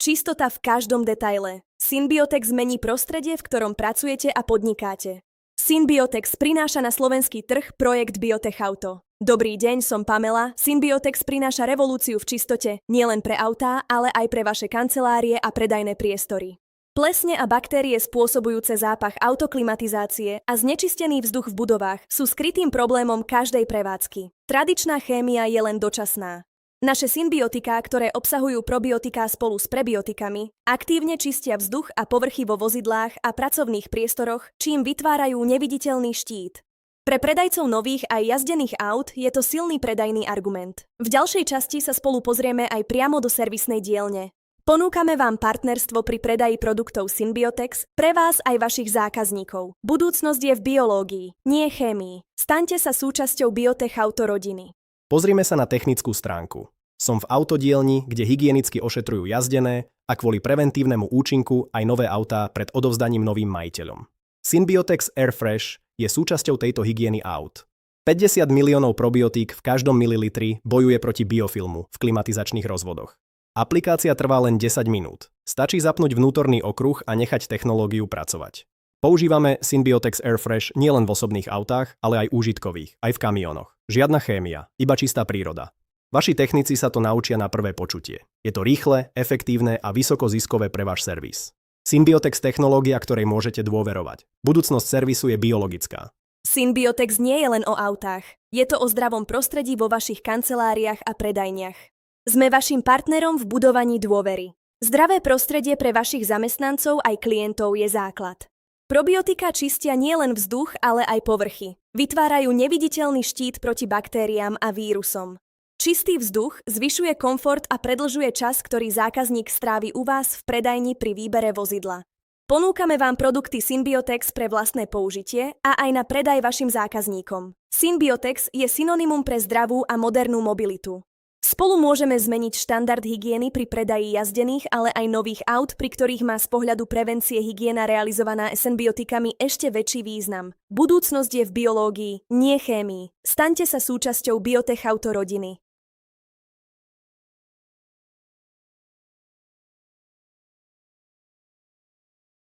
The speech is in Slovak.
Čistota v každom detaile. Symbiotex zmení prostredie, v ktorom pracujete a podnikáte. Symbiotex prináša na slovenský trh projekt Biotech Auto. Dobrý deň, som Pamela. Symbiotex prináša revolúciu v čistote nielen pre autá, ale aj pre vaše kancelárie a predajné priestory. Plesne a baktérie spôsobujúce zápach autoklimatizácie a znečistený vzduch v budovách sú skrytým problémom každej prevádzky. Tradičná chémia je len dočasná. Naše symbiotiká, ktoré obsahujú probiotiká spolu s prebiotikami, aktívne čistia vzduch a povrchy vo vozidlách a pracovných priestoroch, čím vytvárajú neviditeľný štít. Pre predajcov nových aj jazdených aut je to silný predajný argument. V ďalšej časti sa spolu pozrieme aj priamo do servisnej dielne. Ponúkame vám partnerstvo pri predaji produktov Symbiotex pre vás aj vašich zákazníkov. Budúcnosť je v biológii, nie chémii. Staňte sa súčasťou Biotech Auto rodiny. Pozrime sa na technickú stránku. Som v autodielni, kde hygienicky ošetrujú jazdené a kvôli preventívnemu účinku aj nové autá pred odovzdaním novým majiteľom. Symbiotex Airfresh je súčasťou tejto hygieny aut. 50 miliónov probiotík v každom mililitri bojuje proti biofilmu v klimatizačných rozvodoch. Aplikácia trvá len 10 minút. Stačí zapnúť vnútorný okruh a nechať technológiu pracovať. Používame Symbiotex Airfresh nielen v osobných autách, ale aj úžitkových, aj v kamiónoch. Žiadna chémia, iba čistá príroda. Vaši technici sa to naučia na prvé počutie. Je to rýchle, efektívne a vysoko ziskové pre váš servis. Symbiotex technológia, ktorej môžete dôverovať. Budúcnosť servisu je biologická. Symbiotex nie je len o autách. Je to o zdravom prostredí vo vašich kanceláriách a predajniach. Sme vašim partnerom v budovaní dôvery. Zdravé prostredie pre vašich zamestnancov aj klientov je základ. Probiotika čistia nielen vzduch, ale aj povrchy. Vytvárajú neviditeľný štít proti baktériám a vírusom. Čistý vzduch zvyšuje komfort a predlžuje čas, ktorý zákazník strávi u vás v predajni pri výbere vozidla. Ponúkame vám produkty Symbiotex pre vlastné použitie a aj na predaj vašim zákazníkom. Symbiotex je synonymum pre zdravú a modernú mobilitu. Spolu môžeme zmeniť štandard hygieny pri predaji jazdených, ale aj nových aut, pri ktorých má z pohľadu prevencie hygiena realizovaná symbiotikami ešte väčší význam. Budúcnosť je v biológii, nie chémii. Staňte sa súčasťou Biotech Auto rodiny.